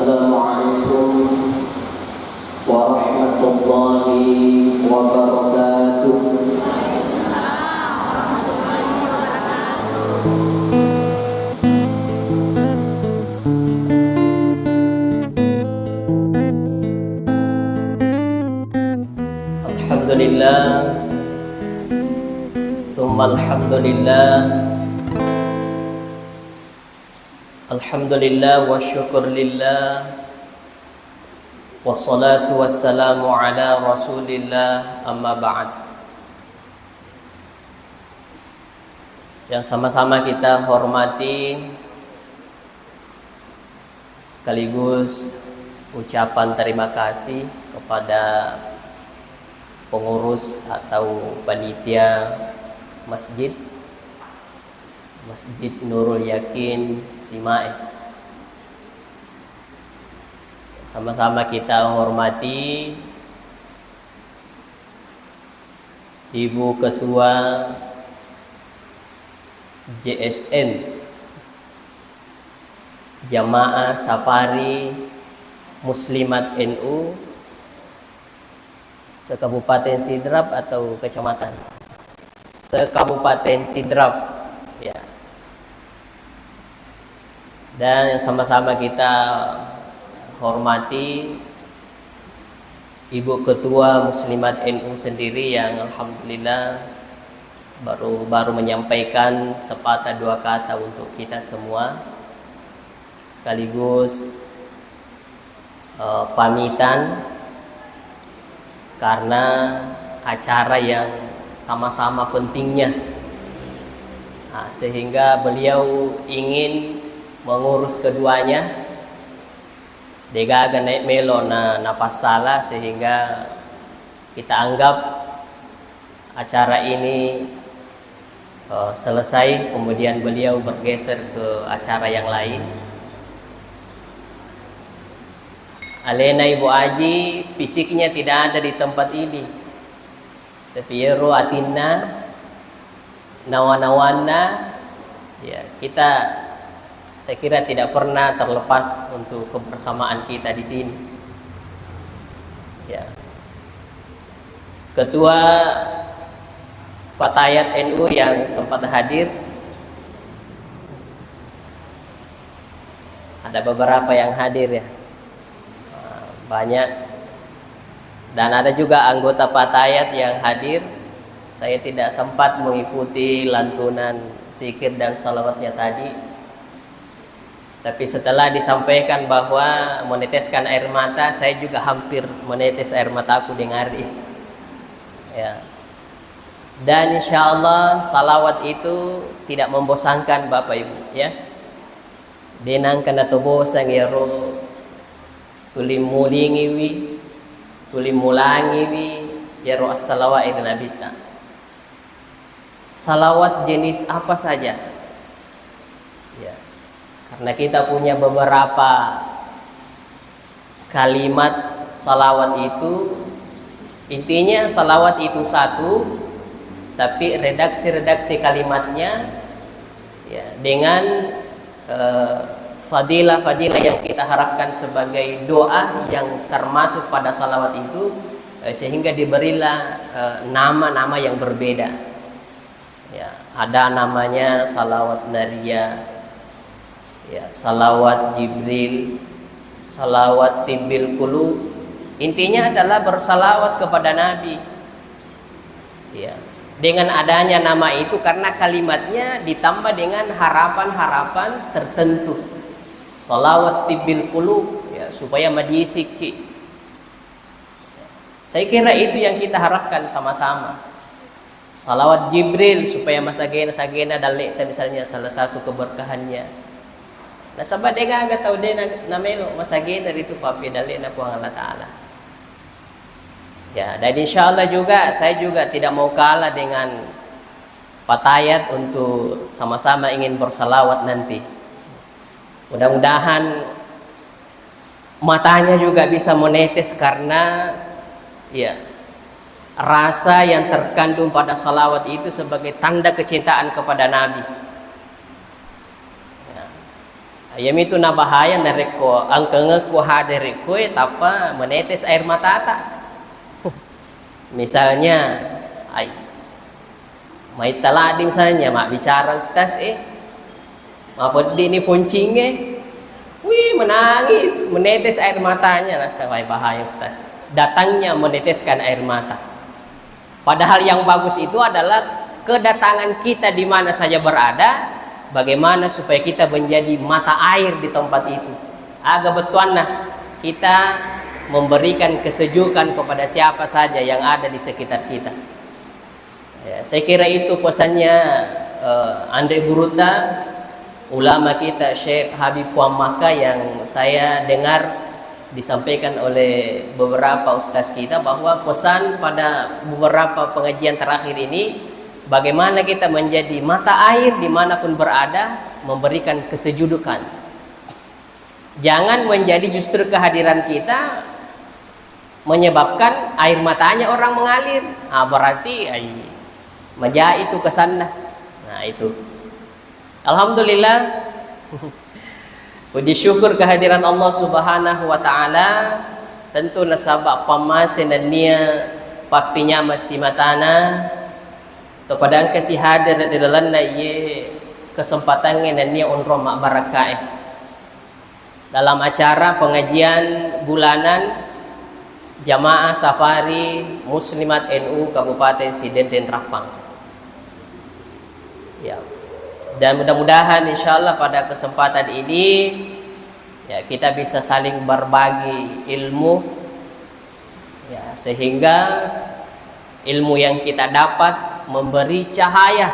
Assalamualaikum warahmatullahi wabarakatuh. Alhamdulillah, tsumma alhamdulillah, alhamdulillah wa syukur lillah, wassalatu wassalamu ala rasulillah, amma ba'd. Yang sama-sama kita hormati sekaligus ucapan terima kasih kepada pengurus atau panitia Masjid Nurul Yakin Simae. Sama-sama kita hormati Ibu Ketua JSN Jamaah Safari Muslimat NU Sekabupaten Sidrap atau kecamatan? Sekabupaten Sidrap, ya. Dan sama-sama kita hormati Ibu Ketua Muslimat NU sendiri yang alhamdulillah baru menyampaikan sepatah dua kata untuk kita semua, sekaligus pamitan karena acara yang sama-sama pentingnya, sehingga beliau ingin mengurus keduanya. Degaga naik melo na pasala, sehingga kita anggap acara ini selesai, kemudian beliau bergeser ke acara yang lain. Alena Ibu Aji fisiknya tidak ada di tempat ini, tapi ero atinna nawan-nawanna, ya, saya kira tidak pernah terlepas untuk kebersamaan kita di sini. Ya. Ketua Fatayat NU yang sempat hadir, ada beberapa yang hadir, ya, banyak, dan ada juga anggota Fatayat yang hadir. Saya tidak sempat mengikuti lantunan zikir dan salawatnya tadi, tapi setelah disampaikan bahwa meneteskan air mata, saya juga hampir menetes air mataku dengar itu, ya. Dan insya Allah salawat itu tidak membosankan Bapak Ibu, ya. Denang kena tobosang yaro tulim mulingiwi, tulim mulangiwi, yaro as-salawat itu nabita. Salawat jenis apa saja, ya. Karena kita punya beberapa kalimat salawat itu, intinya salawat itu satu, tapi redaksi kalimatnya, ya, dengan fadilah-fadilah yang kita harapkan sebagai doa yang termasuk pada salawat itu, sehingga diberilah nama-nama yang berbeda, ya. Ada namanya salawat Nariyah, ya, salawat Jibril, salawat Tibbil Qulub. Intinya adalah bersalawat kepada Nabi, ya. Dengan adanya nama itu karena kalimatnya ditambah dengan harapan-harapan tertentu. Salawat Tibbil Qulub, ya, supaya madisiki. Saya kira itu yang kita harapkan sama-sama. Salawat Jibril supaya masagena dalek misalnya salah satu keberkahannya. Nah, sahabat dengar agak tahu dia namelo masagena itu papi dalek na kuang Allah Ta'ala. Ya, dan insya Allah juga saya juga tidak mau kalah dengan Fatayat untuk sama-sama ingin bersalawat nanti. Mudah-mudahan matanya juga bisa menetes karena, ya, rasa yang terkandung pada salawat itu sebagai tanda kecintaan kepada Nabi. Ya. Ayam itu na bahaya nareko angkenge ku hadir ku tapa menetes air mata ta. Misalnya ay mai taladi misalnya mak bicara ustaz mapodi ni puncinge. Wih, menangis, menetes air matanya lah, sampai bahaya ustaz. Datangnya meneteskan air mata. Padahal yang bagus itu adalah kedatangan kita di mana saja berada, bagaimana supaya kita menjadi mata air di tempat itu. Agak betuanlah kita memberikan kesejukan kepada siapa saja yang ada di sekitar kita. Ya, saya kira itu pesannya Andre Guruta, ulama kita Syekh Habib Puamaka, yang saya dengar disampaikan oleh beberapa ustaz kita, bahwa pesan pada beberapa pengajian terakhir ini, bagaimana kita menjadi mata air dimanapun berada, memberikan kesejukan. Jangan menjadi justru kehadiran kita menyebabkan air matanya orang mengalir. Berarti majah itu kesana. Nah itu. Alhamdulillah, puji syukur kehadiran Allah Subhanahu wa taala. Tentu nasabak pamasen dan nia papinya masih matana kepada angka si hadir di dalam ye kesempatannya dan nia unro mak barakah dalam acara pengajian bulanan Jamaah Safari Muslimat NU Kabupaten Sidenten Rapang. Ya. Dan mudah-mudahan insyaallah pada kesempatan ini ya kita bisa saling berbagi ilmu ya, sehingga ilmu yang kita dapat memberi cahaya,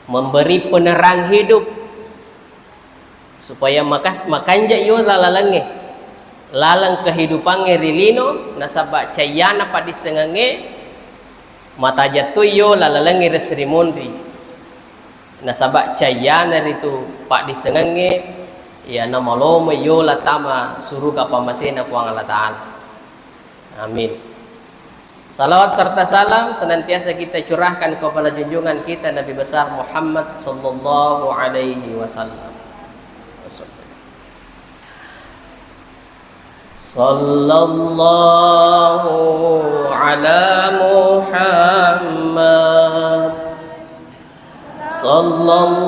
memberi penerang hidup, supaya makanja yo lalang kehidupannya rilino nasabak cayana pada sengange mata jatuh yo lalange resrimundi. Nasabak cayana itu pak disengange ya namalome yo latama suruga pamasena puang Allah Ta'ala. Amin. Salawat serta salam senantiasa kita curahkan kepada junjungan kita Nabi besar Muhammad sallallahu alaihi wasallam. Sallallahu ala Muhammad sallallahu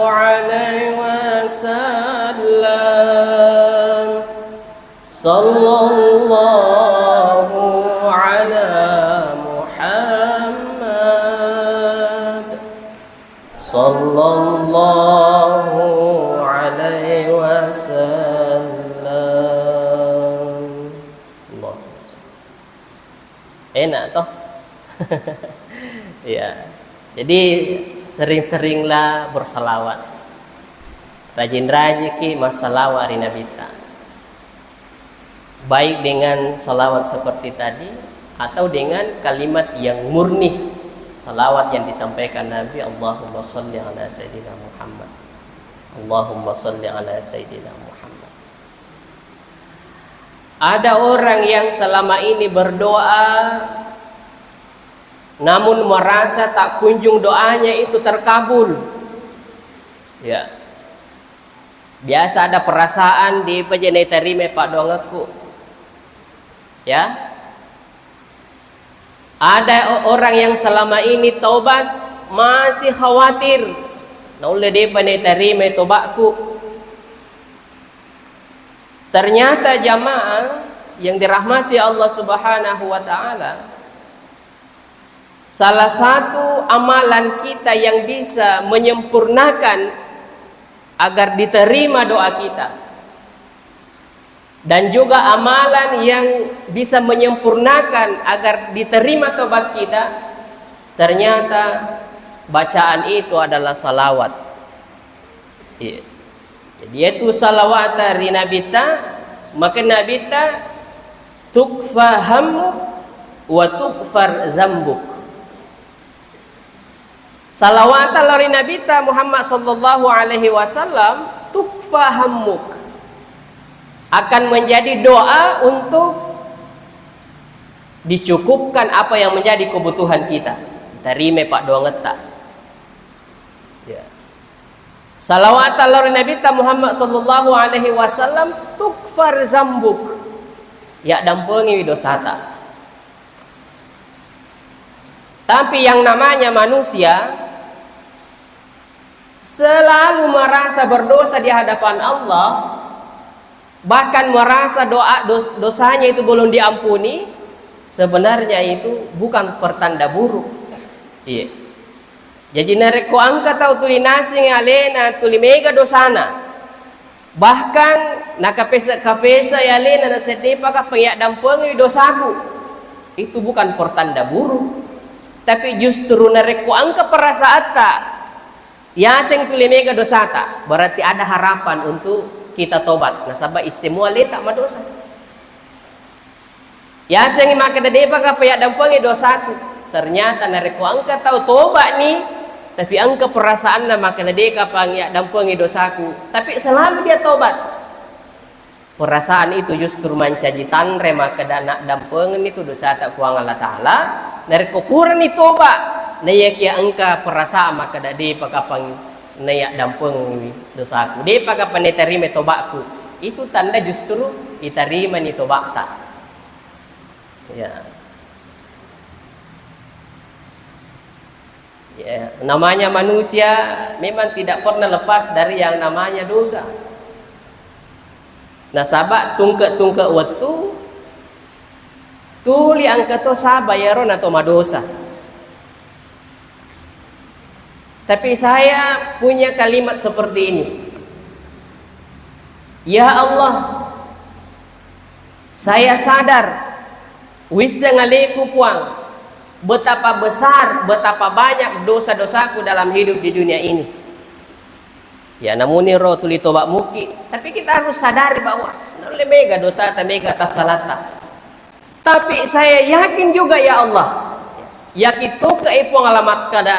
alaihi wasallam. Sallallahu ala Muhammad sallallahu alaihi wasallam. Allah. Enak toh? Ya. Jadi sering-seringlah bersalawat. Rajin-rajin ki masalawat hari Nabi ta. Baik dengan salawat seperti tadi atau dengan kalimat yang murni, salawat yang disampaikan Nabi, Allahumma sholli ala sayyidina Muhammad. Allahumma sholli ala sayyidina Muhammad. Ada orang yang selama ini berdoa namun merasa tak kunjung doanya itu terkabul. Ya. Biasa ada perasaan di pejenai terime Pak Dongaku. Ya. Ada orang yang selama ini taubat masih khawatir. Naule dia penai terime tobatku. Ternyata jamaah yang dirahmati Allah Subhanahu wa taala, salah satu amalan kita yang bisa menyempurnakan agar diterima doa kita, dan juga amalan yang bisa menyempurnakan agar diterima tobat kita, ternyata bacaan itu adalah salawat. Jadi itu salawat dari Nabi ta, maka Nabi ta tukfa hammuk wa tukfar zambuk. Salawat dari Nabi ta Muhammad sallallahu alaihi wasallam tukfa hammuk, akan menjadi doa untuk dicukupkan apa yang menjadi kebutuhan kita. Terima Pak doa ngeta. Ya. Salawat Allah Nabi Muhammad sallallahu alaihi wasallam tukfar zambuk. Ya dampengi dosata. Tapi yang namanya manusia selalu merasa berdosa di hadapan Allah, bahkan merasa dosanya itu belum diampuni, sebenarnya itu bukan pertanda buruk. Iya. Jadi nareko angka tau tuli nasi alena tuli mega dosana. Bahkan nakapesa ya alena na sedepa ka penyak dampengi dosaku. Itu bukan pertanda buruk. Tapi justru nareko angka perasaata yaseng tuli mega dosata, berarti ada harapan untuk kita tobat. Nasabah istimua letak madosa. Yaseng maka depa ka penyak dampengi dosaku. Ternyata nareko angka tahu tobat nih, tapi angka perasaan na maka deka penyak dampengi dosaku. Tapi selalu dia tobat. Perasaan itu justru mencaji tanre maka dana dampengen itu dosa tak kuang Allah Ta'ala. Dari kupuran itu tobat nayak ya angka perasaan maka dade pakapang nayak dampeng dosaku. De pakapan diterima tobatku. Itu tanda justru diterima ni tobat tak. Ya. Ya, namanya manusia memang tidak pernah lepas dari yang namanya dosa. Nah sabak tungke waktu tuli angka to sabayaron atau madosa. Tapi saya punya kalimat seperti ini. Ya Allah, saya sadar wisa ngaleku puang betapa besar, betapa banyak dosa-dosaku dalam hidup di dunia ini. Ya namun ni roh tuli tobat muki, tapi kita harus sadari bahwa nole mega dosa ta mega tasalata. Tapi saya yakin juga ya Allah, yakin to ka ipong alamat kada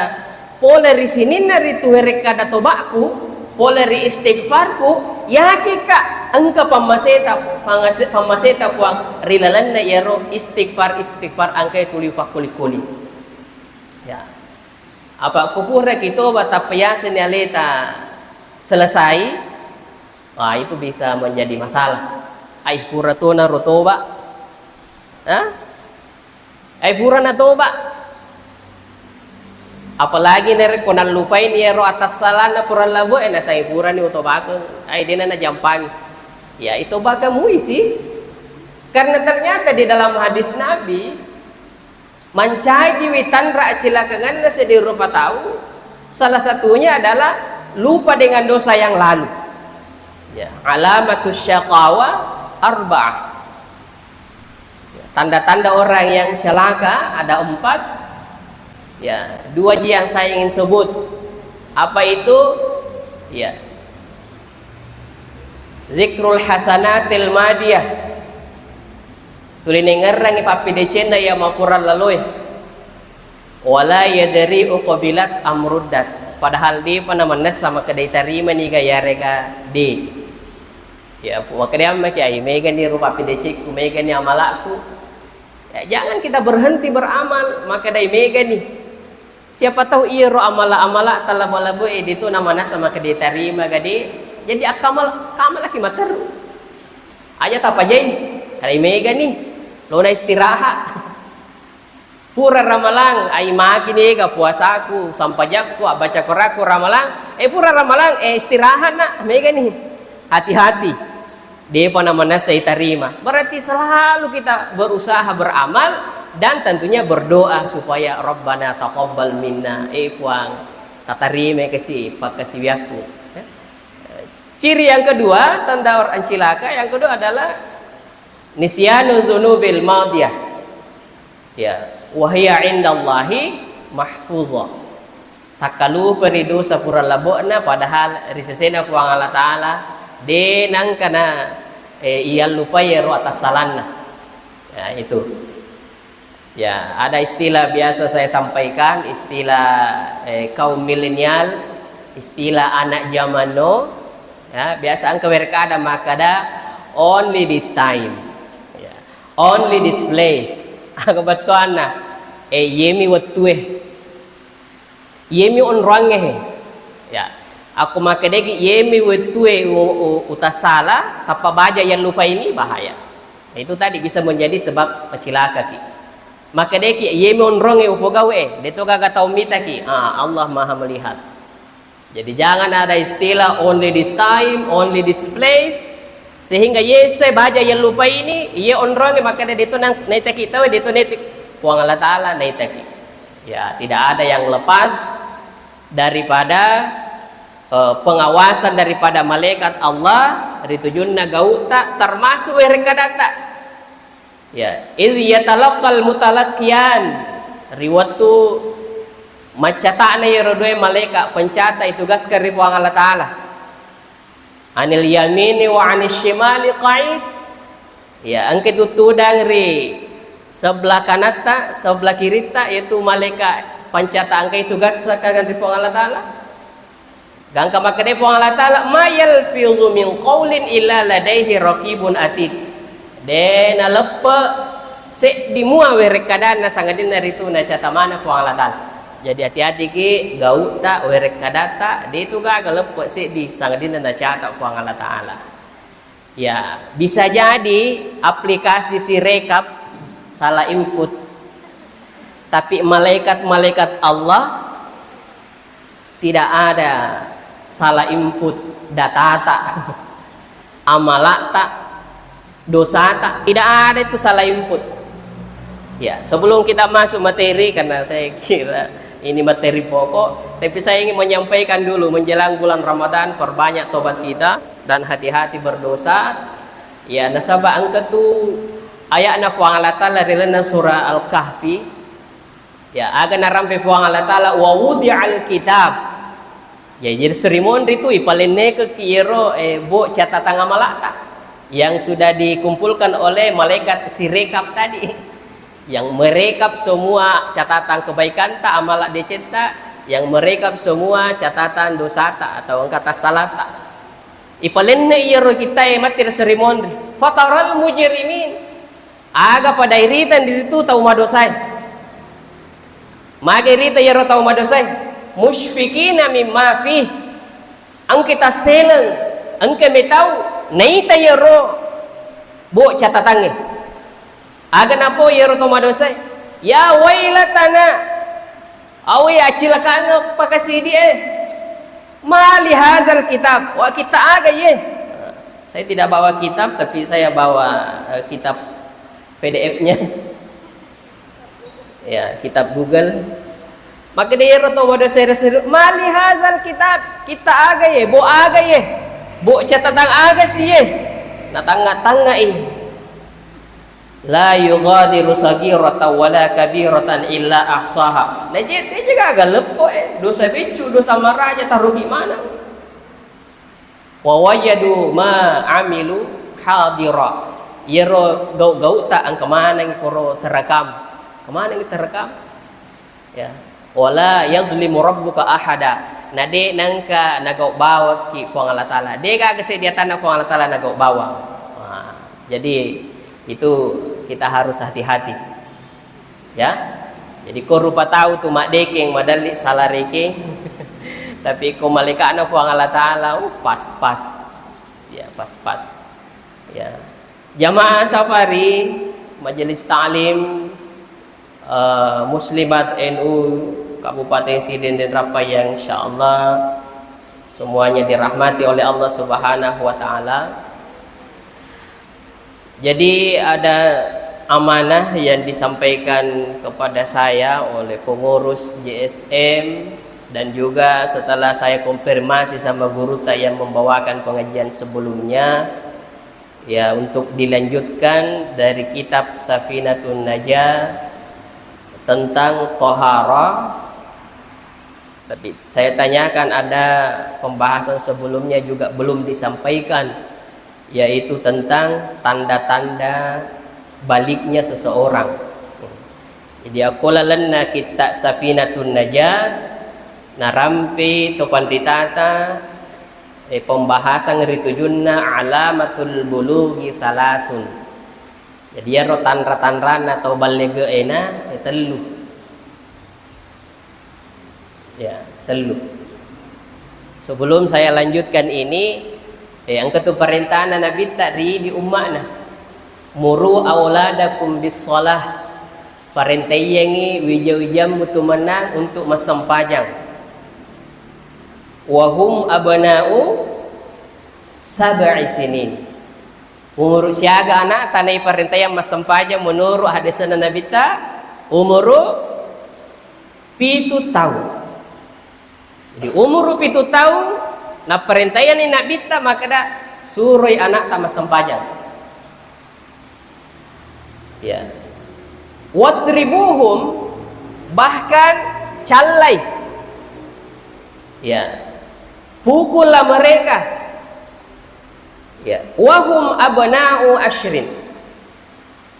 poleri sinin nari tuherek kada tobatku, poleri istighfarku, yakin ka engka pamaseta puang rilalan na yero istighfar angka tuli pakuli-kuli. Ya. Apa kupura kito bata payasin ni aleta selesai, wah itu bisa menjadi masalah. Ay pura to na rotoba, ay pura na toba. Apalagi nere konan lupain yero atas salah na pura labo, na sa pura ni utobako, ay di na jampangi. Ya itu bakal muisi, karena ternyata di dalam hadis Nabi, mancaji witanra acilakangan na sedirupa tahu, salah satunya adalah lupa dengan dosa yang lalu. Ya, alamatus syaqawa arba'ah. Ya, tanda-tanda orang yang celaka ada 4. Ya, 2 yang saya ingin sebut. Apa itu? Ya. Zikrul hasanatil madiyah. Tuli nengerang ipapi decenda ya mapuran laluy. Wala yadri uqabilat amruddat. Padahal dia pernah menes sama kedai terima ni gaya reka di. Ya, makanya macam ay mega ni rupa pidecik, mega ni amalaku. Ya, jangan kita berhenti beramal, maka dai mega ni. Siapa tahu ia ro amala talabalabu itu namanya sama kedai terima gadi. Jadi kamal lagi mater. Aja tak apa jain. Kadai mega ni. Lona istirahat. Pura ramalang ay makini ga puasaku sampajakku baca koraku ramalang pura ramalang istirahat nak mega nih hati-hati dia pada mana saya terima. Berarti selalu kita berusaha beramal dan tentunya berdoa supaya Rabbana taqabbal minna puang tatarime kasih pakasiwiaku. Ciri yang kedua tanda orang cilaka yang kedua adalah nisyanu dzunubil madiyah. Ya, wahya indallahi mahfuzah. Takalu peridu sapura labona padahal risesena puang Allah Ta'ala denang kana ia lupa ya ro atas salanna. Ya itu. Ya, ada istilah biasa saya sampaikan, istilah kaum milenial, istilah anak zaman no. Ya, biasa angka berkada makada only this time. Ya, only this place. Kebetulan na yemi watue yemi on range ya Aku makadegi yemi wetue utasala tapa baja yang lupa ini bahaya. Nah, itu tadi bisa menjadi sebab pecilaka ki. Makadegi yemi onronge upogawe deto gaga tau mita ki. Allah Maha melihat. Jadi jangan ada istilah only this time, only this place, sehingga Yesus baja yang lupa ini ia onronge makanya deto nang naitaki tahu deto naitik puang Allah Taala naitaki. Ya, tidak ada yang lepas daripada pengawasan daripada malaikat Allah ritujunna gauta termasuk rekadata. Ya, idh yatalaqqal mutalaqqiyan riwatu macatana ya rodoi malaikat pencata itu gas ke ribuang Allah Ta'ala anil yamini wa anil shimali qa'id. Ya, angke tutudang ri sebelah kanata sebelah kirita yaitu malaikat pencata angke itu gas ke ribuang Allah Ta'ala. Gangka makade po Allah Ta'ala ma yalfizu min qawlin illa ladaihi raqibun atid. Den alepa se di mua werekadana sangadin naritu na catamana po Allah Ta'ala. Jadi hati-hati ki gauta werekadata de itu ga galepa se di sangadin na cata po Allah Ta'ala. Ya, bisa jadi aplikasi si rekap salah input. Tapi malaikat-malaikat Allah tidak ada salah input data amalata dosata, tidak ada itu salah input. Ya, sebelum kita masuk materi karena saya kira ini materi pokok, tapi saya ingin menyampaikan dulu menjelang bulan Ramadan perbanyak tobat kita dan hati-hati berdosa. Ya, nasabah angka tu ayatna puang Allah Ta'ala rilana surah Al-Kahfi. Ya, agan narampe puang Allah Ta'ala wa wudi'al kitab. Ya, jadi serimon itu ipalene ke kiro bo catatan amalata yang sudah dikumpulkan oleh malaikat si rekap tadi yang merekap semua catatan kebaikan tak amalat deceta, yang merekap semua catatan dosa tak atau kata salah tak. Ipalene iro kita matir serimon fataral mujrimin aga pada iritan itu tahu madosai magerita iro tahu madosai musyfikina mimma fi ang kita senang ang kami tahu naita yero bo catatannya aga napo yero tomadosay ya wailatana awi acilakano pakasidi mali hazal kitab wa kita aga ye. Saya tidak bawa kitab tapi saya bawa kitab PDF-nya ya, kitab Google. Maka dia roto wada seri-seri mali hazal kitab kita aga ye bo catatan aga sih ye na tanga la yughadiru saghiratan wala kabiratan illa ahsaha. Nah dia juga agak lepo dosa becu dosa maraja taruh gimana wa wajadu ma amilu hadira yero gau tak ang kemana yang koro terekam kemana yang terekam ya. Wala yazlimu rabbuka ahada. Nade nangka nagau bawa ki puang Allah Ta'ala. Dega kasi dia tanah puang Allah Ta'ala nagau bawa. Jadi itu kita harus hati-hati. Ya. Jadi ko rupa tahu tu mak dekeng madali salah rekeng. Tapi ko malaikat na puang Allah Ta'ala pas-pas. Ya, pas-pas. Ya. Jamaah safari majelis ta'lim Muslimat NU Kabupaten Sidin dan Rapayang, insyaallah semuanya dirahmati oleh Allah Subhanahu wa Ta'ala. Jadi ada amanah yang disampaikan kepada saya oleh pengurus JSM dan juga setelah saya konfirmasi sama guru yang membawakan pengajian sebelumnya ya, untuk dilanjutkan dari kitab Safinatun Najah tentang tohara. Tapi saya tanyakan ada pembahasan sebelumnya juga belum disampaikan, yaitu tentang tanda-tanda baliknya seseorang. Jadi aku lalenna kita Safinatun Najat narampi topan ditata pembahasan ritujunna alamatul bulughi salasun. Jadi ya rotan-rotan atau balige ena telu. Ya, telu. Sebelum saya lanjutkan ini, yang ketu perintah Nabi tadi di ummahna, muru auladakum bis shalah, perintah yang wijam butuh menang untuk masempajang. Wahum abna'u sab'i sinin. Umur siaga anak tanai perintah yang masempajang menurut hadis Nabi ta umur 7 tahun. Jadi umur 7 tahun na perintah yang ni Nabi ta maka dah suruh anak ta masempajang. Ya. Wadribuhum, bahkan calai. Ya. Pukullah mereka. Ya, wahum abna'u asyrin.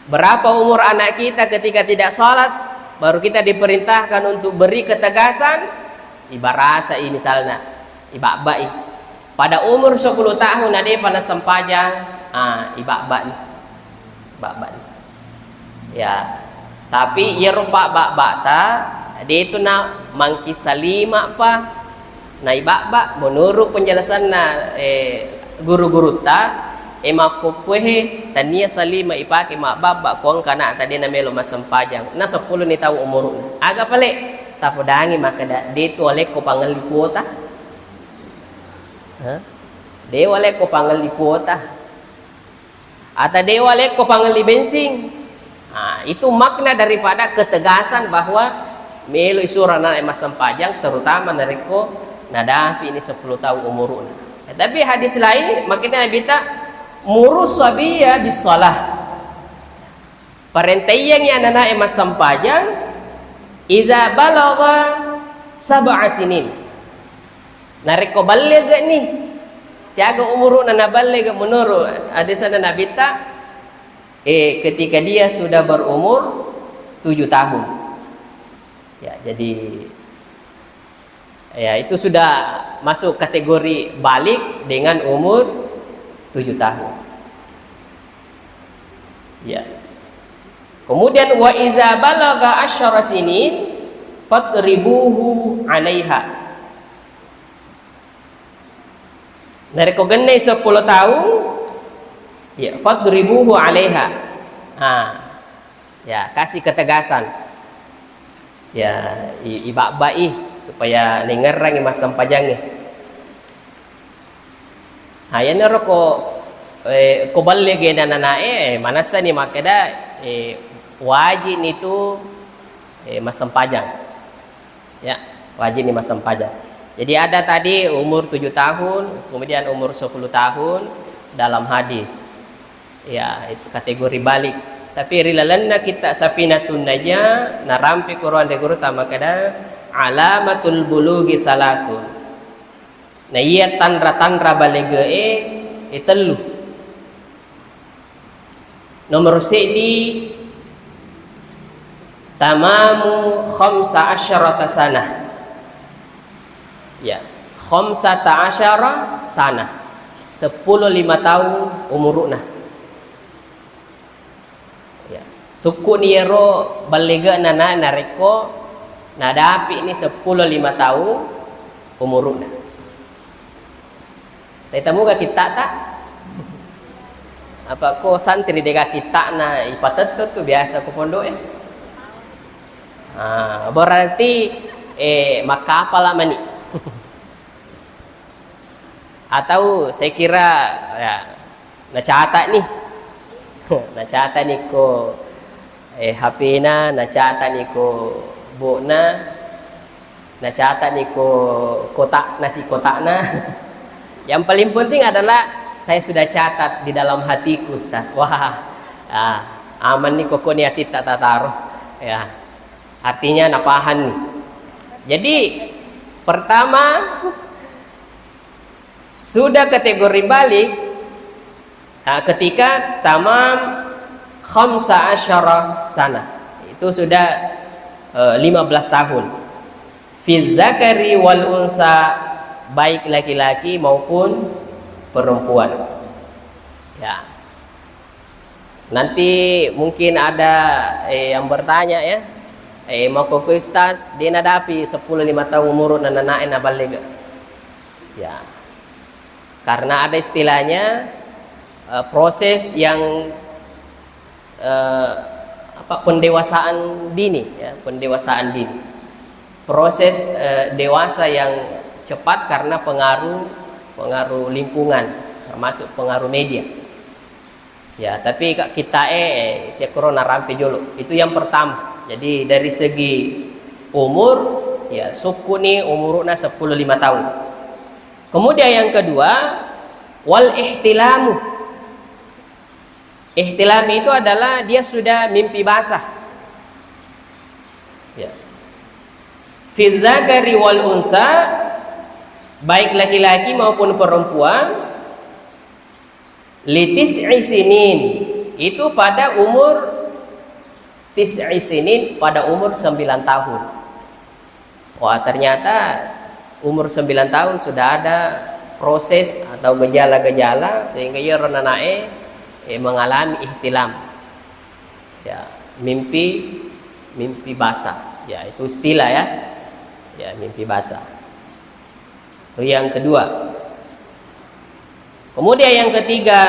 Berapa umur anak kita ketika tidak sholat, baru kita diperintahkan untuk beri ketegasan. Ibarasa ini misalnya, ibak-bak. Pada umur 10 tahun ada pada sempajang, ibak-bak nih. Ibak-bak nih. Ya, tapi ia rupa bak-bak ta, dia itu nak mangkisa 5 apa? Nah ibak-bak menurut penjelasan guru-guru ta emak kuehe tania salima ipake mak babak kuang kana tadi na melo masempajang na 10 ni tahu umur aga pale tapodangi maka da de to oleh ko pangali kuota de oleh ko pangali kuota ata de oleh ko pangali bensin. Itu makna daripada ketegasan bahwa melo isurana masempajang terutama nariko nadafi ini 10 tahun umurun. Tapi hadis lain makanya Nabi ta murus sabiya bis shalah. Perintah yang anak emas sempajang iza balagha 7 sinin. Nariko baligh ni. Siaga umurun na baligh menurut hadis Nabi ta ketika dia sudah berumur 7 tahun. Ya, jadi ya itu sudah masuk kategori balik dengan umur 7 tahun. Ya. Kemudian wa iza balagha 10 sinin fadribuhu 'alaiha. Nariko genai 10 tahun ya fadribuhu 'alaiha. Ya, kasih ketegasan. Ya, ibak-bai supaya nengerang mas sempajangnya. Yan roko ko balle ge nanae manasa ni makada wajib itu mas sempajang. Ya, wajib ni mas sempajang. Jadi ada tadi umur 7 tahun, kemudian umur 10 tahun dalam hadis. Ya, itu kategori balik. Tapi rilalanna kita safinatun najah narampi Quran de guru tamakada alamatul bulughi salasun. Nah iya tanra balige telu. Nomor sedi tamamu 15 sanah. Ya, 15 sanah. 15 tahun umuruna. Ya, suku niero balige nana nareko nadapi ini 15 tahun umuruna. Tetamu ga kita tak? Apa ko santri dega kita na ipatet tu biasa ko pondok ya. Berarti maka apalah mani. Atau saya kira ya nacatat nih. Nacatat nih ko HP na nacatat nih ko bukna nacatat nih ko kotak nasi kotak na. Yang paling penting adalah saya sudah catat di dalam hatiku, Ustaz. Wah, aman nih koko nih hati tak taruh. Ya, artinya napahan nih. Jadi pertama sudah kategori balik ketika tamam 15 sana. Itu sudah 15 tahun. Fi dzakari wal unsa, baik laki-laki maupun perempuan. Ya. Nanti mungkin ada yang bertanya ya. Mau ke Ustaz, dia nadapi 15 tahun umur dan anak baligh. Ya, karena ada istilahnya proses yang pendewasaan dini, ya, pendewasaan dini. Proses dewasa yang cepat karena pengaruh lingkungan, termasuk pengaruh media. Ya, tapi kita si corona rampe jolo. Itu yang pertama. Jadi dari segi umur, ya suku ni umurnya 15 tahun. Kemudian yang kedua, wal ihtilamu. Ihtilam itu adalah dia sudah mimpi basah. Ya. Fil dzakari wal unsa, baik laki-laki maupun perempuan, litis'i sinin, itu pada umur tis'i sinin, pada umur 9 tahun. Wah, ternyata umur 9 tahun sudah ada proses atau gejala-gejala sehingga ia renanae mengalami ihtilam. Ya, mimpi basah. Ya, itu istilah ya. Ya, mimpi basah. Itu yang kedua. Kemudian yang ketiga,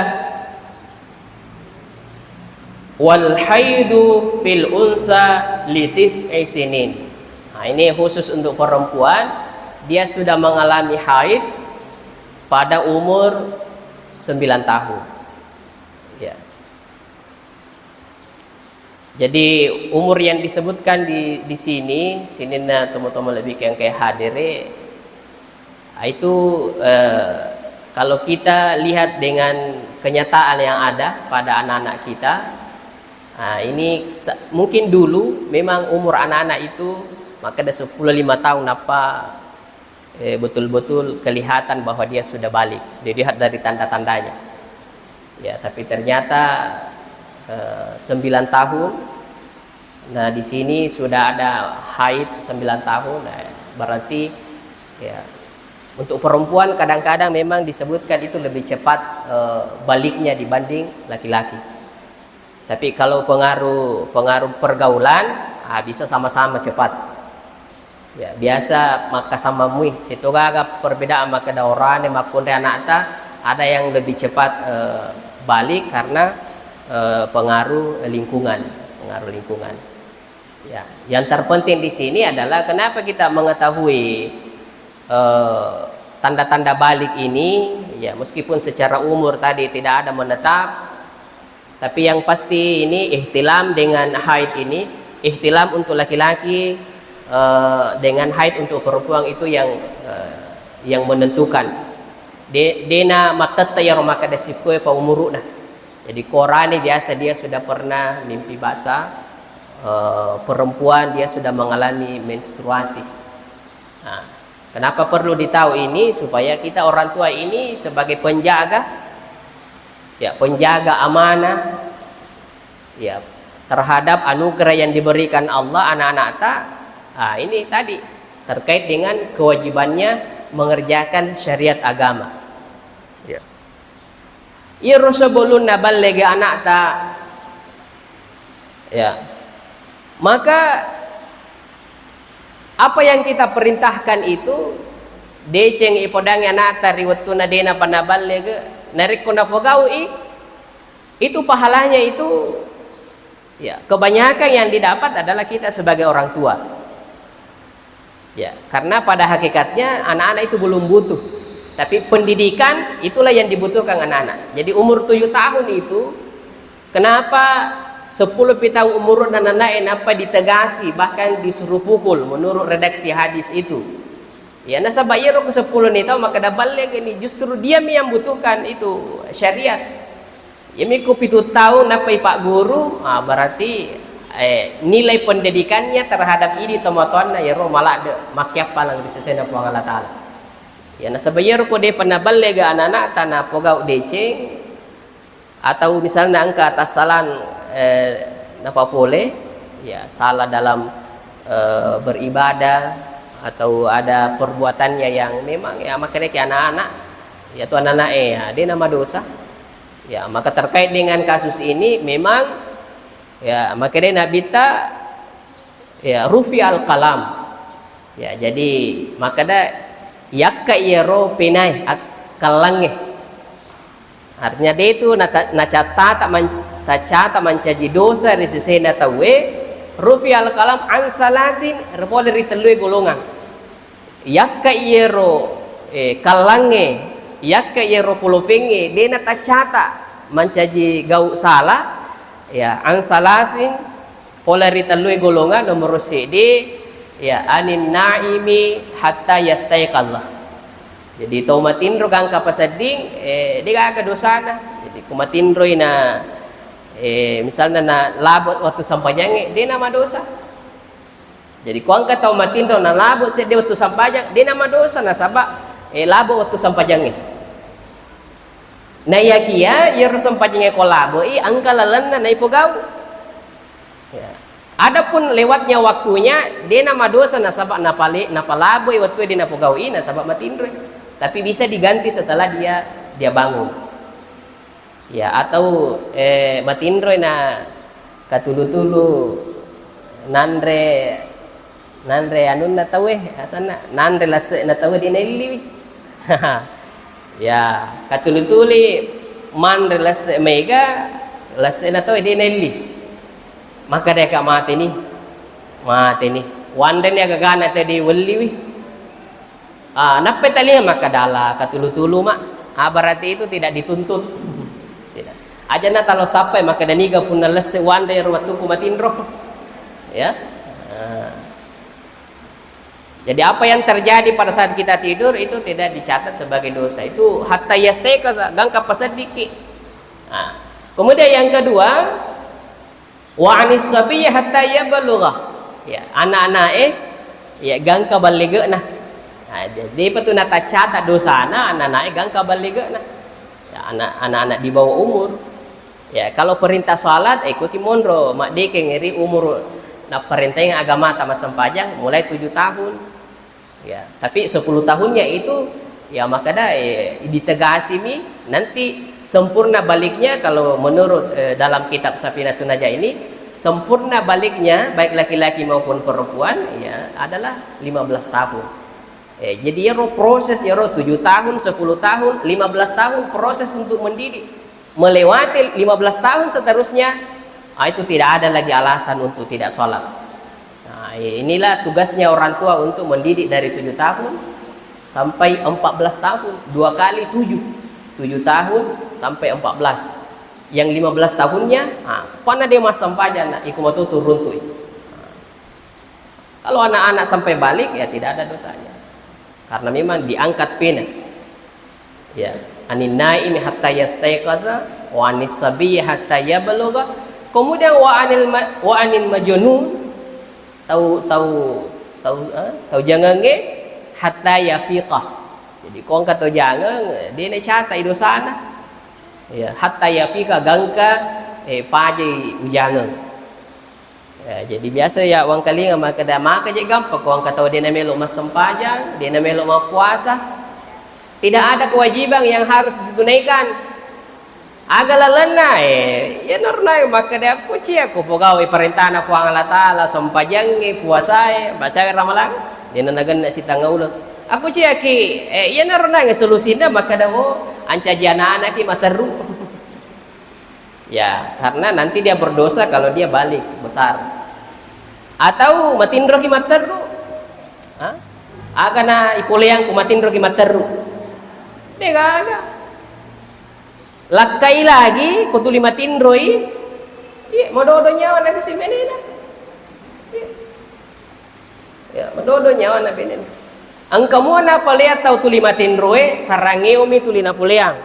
wal haidu fil unsa litis'i sinin. Nah, ini khusus untuk perempuan, dia sudah mengalami haid pada umur 9 tahun. Ya. Jadi umur yang disebutkan di sini teman-teman lebih yang kayak hadire, itu kalau kita lihat dengan kenyataan yang ada pada anak-anak kita, ini mungkin dulu memang umur anak-anak itu maka ada 15 tahun betul-betul kelihatan bahwa dia sudah balik, dilihat dari tanda-tandanya. Ya, tapi ternyata 9 tahun. Nah, di sini sudah ada haid 9 tahun. Nah, berarti ya untuk perempuan kadang-kadang memang disebutkan itu lebih cepat baliknya dibanding laki-laki. Tapi kalau pengaruh pergaulan bisa sama-sama cepat. Ya, biasa maka sama mui itu agak perbedaan maka ada orang yang makunde anak ada yang lebih cepat balik karena pengaruh lingkungan. Ya, yang terpenting di sini adalah kenapa kita mengetahui tanda-tanda balik ini, ya meskipun secara umur tadi tidak ada menetap, tapi yang pasti ini ihtilam dengan haid ini, ihtilam untuk laki-laki dengan haid untuk perempuan itu yang menentukan. Dena matata ya maka desipko pa umuruna. Jadi korani biasa dia sudah pernah mimpi basah, perempuan dia sudah mengalami menstruasi. Nah, kenapa perlu ditahu ini? Supaya kita orang tua ini sebagai penjaga, ya penjaga amanah, ya terhadap anugerah yang diberikan Allah anak-anak ini tadi terkait dengan kewajibannya mengerjakan syariat agama. Ya. Irusabulun nabal lega anak ya. Maka apa yang kita perintahkan itu deceng ipodang anak riwatuna dena panabal lega narik kuna fogawi itu pahalanya itu ya kebanyakan yang didapat adalah kita sebagai orang tua. Ya, karena pada hakikatnya anak-anak itu belum butuh, tapi pendidikan itulah yang dibutuhkan anak-anak. Jadi umur 7 tahun itu kenapa 10 tahun umur dan anak apa ditegasi bahkan disuruh pukul menurut redaksi hadis itu. Ya, nasabayar ke 10 nih tahu maka dabalnya ini justru dia yang butuhkan itu syariat. Ya miku 7 tahun apa Pak Guru, berarti nilai pendidikannya terhadap ini teman-teman ya roh malah de makyap palang di sesena Allah Ta'ala. Ya nasabayar ko de panabal lega anak-anak tanah pogau deceng atau misalnya angka atas salan napa boleh ya salah dalam beribadah atau ada perbuatannya yang memang ya makanya ke anak-anak ya tuh anak-anak ya dia nama dosa ya. Maka terkait dengan kasus ini memang ya makanya Nabi ya rufi al kalam ya. Jadi makanya yakka iyero pinai kalange. Artinya dia itu nacata mencaji dosa di sisi natawe rufi al kalam an salasin repole ritelui golongan yakka iyero kalange yakka iyero pulupenge dia natacata mencaji gau salah ya an salasin pole ritelui golongan nomor CD ya anin naimi hatta yastaiqallah. Jadi tau matindro kang kapasading di ka dosana. Jadi kumatindro na misalnya na labot waktu sampajang di nama dosa. Jadi kung ka tau matindro na labot sa di waktu sampajang di nama dosa na sabak labot waktu sampajang. Na yakia yer sampajang ko labo ang kalalan na ipugao. Ya. Adapun lewatnya waktunya di nama dosa na sabak napalabo waktu di napugao na sabak matindro. Tapi bisa diganti setelah dia bangun ya atau matindro na katulu-tulu nandre anun na tawe asana nandre lase na tawe di nelli ya katulu-tuli mandre lase mega lase na tawe di nelli maka dia ka mati ni wande ni agagana tadi walli napetali makadala katulu-tulu mak berarti itu tidak dituntut tidak aja na talo sampai maka daniga pun lese wanda ruwatuku matindro ya jadi apa yang terjadi pada saat kita tidur itu tidak dicatat sebagai dosa itu hatta yastaiqaza gangka pasadiki kemudian yang kedua wa anis sabiyya hatta yablugha ya anak-anak ya gangka baligha nah jadi betul nata catat dosa anak-anak gang kabaliga ya, anak-anak di bawah umur ya kalau perintah salat ikuti mondro mak deke ngeri umur nah perintah yang agama tama sempajang mulai 7 tahun ya tapi 10 tahunnya itu ya maka dah ditegasi mi nanti sempurna baliknya kalau menurut dalam kitab Safinatun Najah ini sempurna baliknya baik laki-laki maupun perempuan ya adalah 15 tahun. Jadi ya proses ya 7 tahun, 10 tahun, 15 tahun proses untuk mendidik. Melewati 15 tahun seterusnya, itu tidak ada lagi alasan untuk tidak sholat. Nah, inilah tugasnya orang tua untuk mendidik dari 7 tahun sampai 14 tahun, 2 kali 7 tahun sampai 14. Yang 15 tahunnya, pana dia masam pajan, ikumatu turun tuh. Kalau anak-anak sampai balik ya tidak ada dosanya. Karena memang diangkat pena ya anin naimi hatta yastaiqaza wa anis sabiyyi hatta yablugha kemudian wa anil majnun tahu jangan ge hatta yafiqah jadi kong kata jangan dia ne cata idosana ya hatta yafiqah gangka paje ujangan ya, jadi biasa ya uang kali maka dah maka je gampang uang kata dia melok mas sempajang dia melok mau puasa tidak ada kewajiban yang harus ditunaikan agak lelena ya normal maka dia aku cia aku pegawai perintah na fuang Allah taala sempajang puasa baca ramalan dia nanagan si tangaulah aku cia ki ya normal solusinya maka dah anca jana anak ki materu ya karena nanti dia berdosa kalau dia balik besar atau matindro ki materu agana ipuleang ku matindro ki materu tega aga lakai lagi kutuli matindroi mododo nyawa na si menena ya mododo nyawa na benen ang kamu na palea tau tuli matindroe sarangeo mi tuli na puleang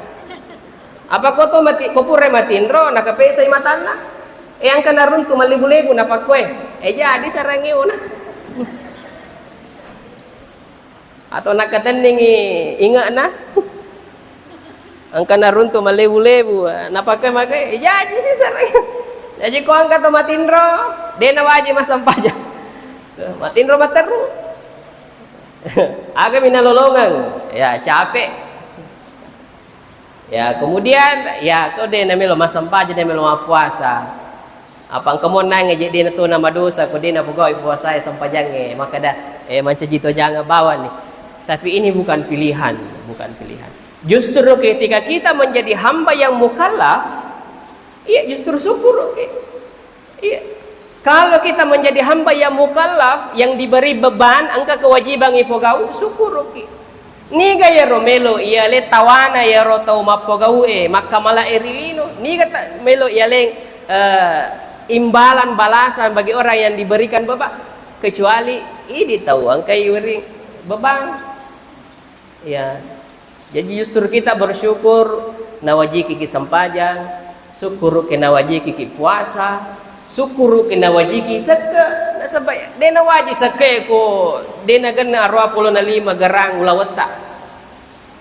apa ko to kopure matindro nakapesay matana ang kanarun tu malibu-libu na pakwe jadi sarangeo na atau nakatending inga na ang kanarun tu malibu-libu na pakwe magay jadi si sarangeo jadi ko ang kato matindro de na waji masampaja matindro materu aga minalolongan ya capek ya kemudian ya to de na melo masampaja de melo puasa apa kamu nang jadi tu nama dosa ko din pugao puasa sampajange maka dah manca jito jangan bawa ni Tapi ini bukan pilihan, bukan pilihan. Justru ketika kita menjadi hamba yang mukallaf, iya justru syukur. Iya. Kalau kita menjadi hamba yang mukallaf, yang diberi beban, angka kewajiban ipogau, syukur. Niga ya romelo iya le tawana ya rotau mapogau maka mala erilino. Niga melo iya le imbalan balasan bagi orang yang diberikan beban, kecuali ini tahu angka iring beban. Ya. Jadi justru kita bersyukur nawaji kiki sempajang, syukur ke nawaji kiki puasa, syukur ke nawaji kiki zakka. Nasabay dena waji zakka ko dena ganna 25 garang ulawata.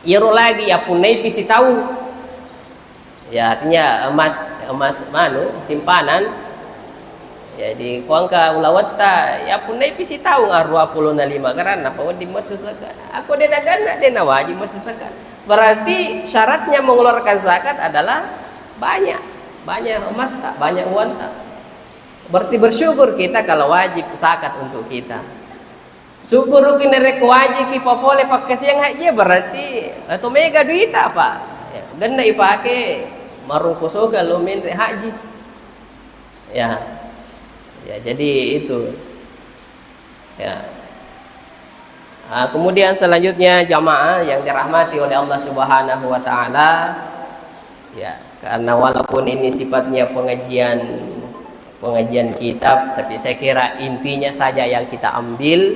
Iro lagi ya punai pisi tahu. Ya artinya emas simpanan. Jadi kuangka ulawata ya punai pisi tahu 25 karena apa di masusaka. Aku dena wajib masusaka. Berarti syaratnya mengeluarkan zakat adalah banyak emas tak, banyak uang tak. Berarti bersyukur kita kalau wajib zakat untuk kita. Syukur kinere wajib ki popole pakai siang haji berarti atau mega duit apa? Ya, ganda ipake marungko soga lo menre haji. Ya jadi itu ya. Kemudian selanjutnya jamaah yang dirahmati oleh Allah Subhanahu wa taala, ya, karena walaupun ini sifatnya pengajian kitab, tapi saya kira intinya saja yang kita ambil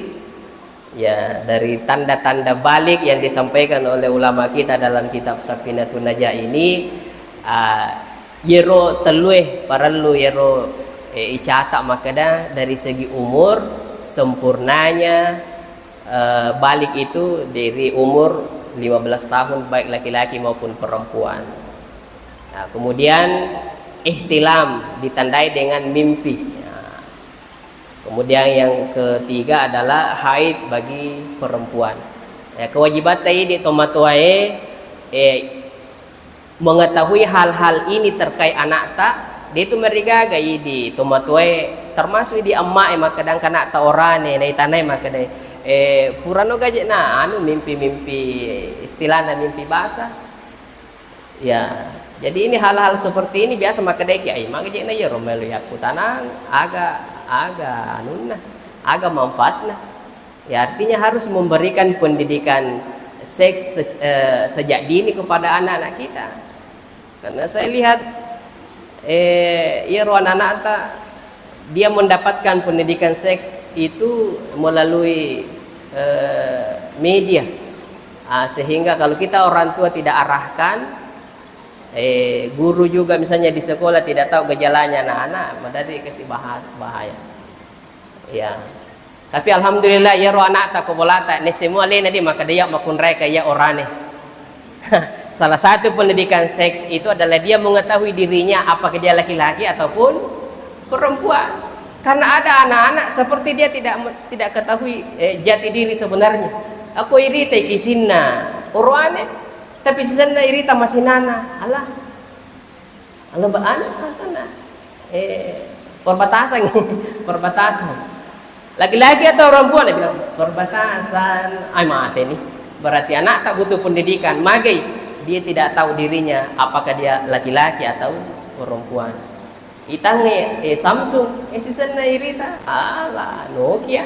ya dari tanda-tanda balik yang disampaikan oleh ulama kita dalam kitab Safinatun Najah ini. Yero telueh parallu yero icatak makada dari segi umur sempurnanya balik itu dari umur 15 tahun baik laki-laki maupun perempuan. Nah, kemudian ihtilam ditandai dengan mimpi. Nah, kemudian yang ketiga adalah haid bagi perempuan. Ya, kewajiban tadi di tomatuae mengetahui hal-hal ini terkait anak tak. Dia itu mereka gay di tomatoe termasuk di amma maka kadang kana ta orane na itanay maka dai purano gaje na mimpi-mimpi istilahnya mimpi basah. Ya, jadi ini hal-hal seperti ini biasa maka dai kiai maka je na ya romelo yaku tanang aga manfaatna. Ya artinya harus memberikan pendidikan seks sejak dini kepada anak-anak kita. Karena saya lihat anak dia mendapatkan pendidikan seks itu melalui media, sehingga kalau kita orang tua tidak arahkan, guru juga misalnya di sekolah tidak tahu gejalanya anak-anak, menjadi kasih bahaya. Ya, tapi alhamdulillah ya anak tak kobolata, semua lain nadi maka dia makun mereka ya orane. Salah satu pendidikan seks itu adalah dia mengetahui dirinya apakah dia laki-laki ataupun perempuan. Karena ada anak-anak seperti dia tidak ketahui jati diri sebenarnya. Aku iri teh kisinna, urane, tapi sisana iri ta masih nana. Allah baan sana. Perbatasan. Laki-laki atau perempuan dia bilang perbatasan. Ay mate nih. Berarti anak tak butuh pendidikan, magai dia tidak tahu dirinya apakah dia laki-laki atau perempuan. Itange Samsung, season na irita, ala Nokia.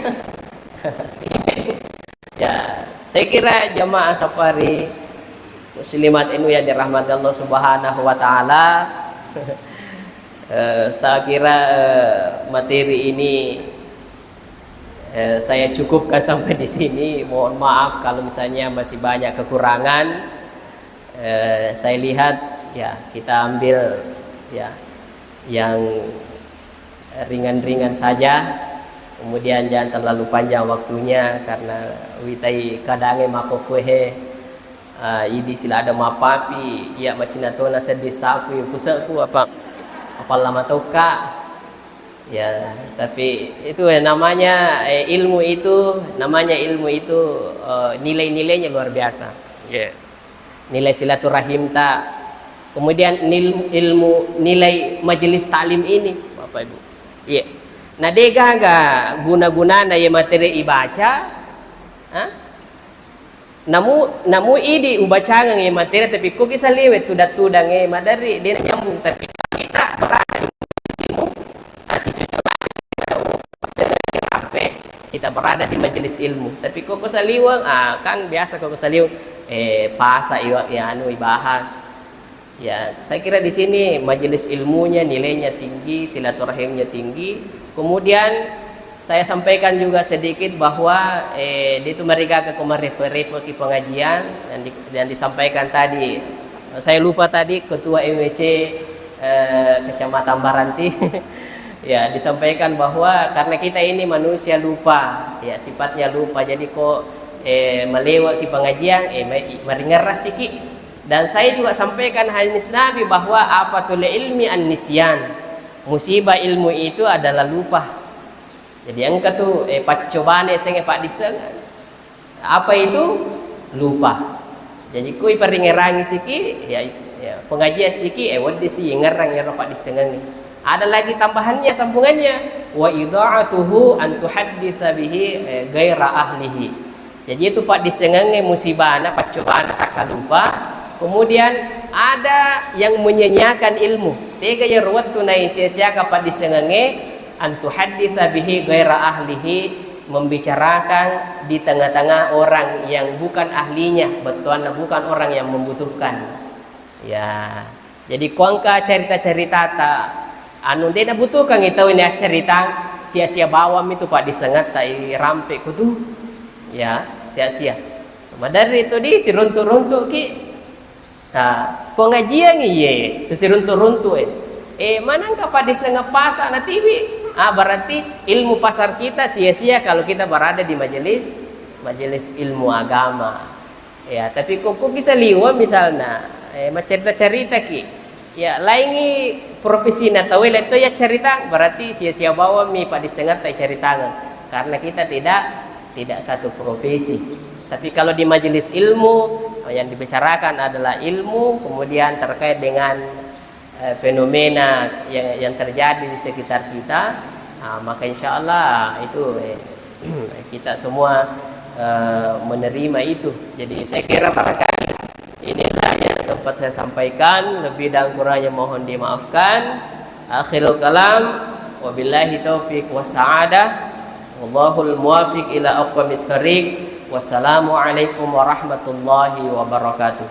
Ya, saya kira jamaah safari muslimat ini yang dirahmati Allah Subhanahu wa taala. Saya kira materi ini saya cukupkan sampai di sini. Mohon maaf kalau misalnya masih banyak kekurangan. Saya lihat ya kita ambil ya yang ringan-ringan saja, kemudian jangan terlalu panjang waktunya karena witai kadange makokuhe idi sila ada mapapi ya macinatona sedih sapi pusaku apa lama toka ya, tapi itu namanya ilmu itu nilai-nilainya luar biasa. Nilai silaturahim tak, kemudian nilai majelis taklim ini Bapak Ibu. Iya. Nah dega guna-guna na materi ibaca, namu idi ubacangan materi tapi kok bisa lewat tudang madari dia nyambung tapi kita berada di ilmu kasih kita berada di majelis ilmu tapi kok saliwang kan biasa kok saliwang pasa ya ibahas ya. Saya kira di sini majelis ilmunya nilainya tinggi, silaturahimnya tinggi. Kemudian saya sampaikan juga sedikit bahwa itu mereka ke kemarin ke pengajian dan disampaikan tadi. Saya lupa tadi ketua MWC Kecamatan Baranti ya disampaikan bahwa karena kita ini manusia lupa ya, sifatnya lupa, jadi kok melewati pengajian meringeras sikit. Dan saya juga sampaikan hadis Nabi bahwa afatul ilmi an-nisyan, musibah ilmu itu adalah lupa. Jadi yang katu pacobane senge pak disengan apa itu lupa. Jadi kui peringerangi siki ya pengajian siki wadi si ngerang ya pak disengan. Ada lagi tambahannya sambungannya wa idha'atuhu an tuhadditsa bihi ghaira ahlihi. Jadi itu pak disengan musibana pacobana tak lupa. Kemudian ada yang menyanyiakan ilmu. Tega ya ruwat tunai sia-sia kapan disengenge antu haditsa bihi ghaira ahlihi, membicarakan di tengah-tengah orang yang bukan ahlinya, betulan bukan orang yang membutuhkan. Ya. Jadi kuangka cerita-cerita ta anu dia butuhkan itu ini cerita sia-sia bawam itu pak disengat tai rampe kudu. Ya, sia-sia. Madari itu di siruntu-runtu ki. Nah, pengajian iye sesiruntu-runtu mana kapal disengepasa na TV. Berarti ilmu pasar kita sia-sia kalau kita berada di majelis ilmu agama. Ya, tapi kok bisa liwa misalnya cerita-cerita ki. Ya, laingi profesi na tawil itu ya cerita, berarti sia-sia bawa mi pak disengat tai cerita karena kita tidak satu profesi. Tapi kalau di majelis ilmu yang dibicarakan adalah ilmu, kemudian terkait dengan fenomena yang terjadi di sekitar kita, maka insya Allah itu kita semua menerima itu. Jadi saya kira barangkali ini yang sempat saya sampaikan, lebih dan kurangnya mohon dimaafkan. Akhirul kalam, wabillahi taufiq wassa'adah, wallahul muwafiq ila aqwamit thariq. Wassalamualaikum warahmatullahi wabarakatuh.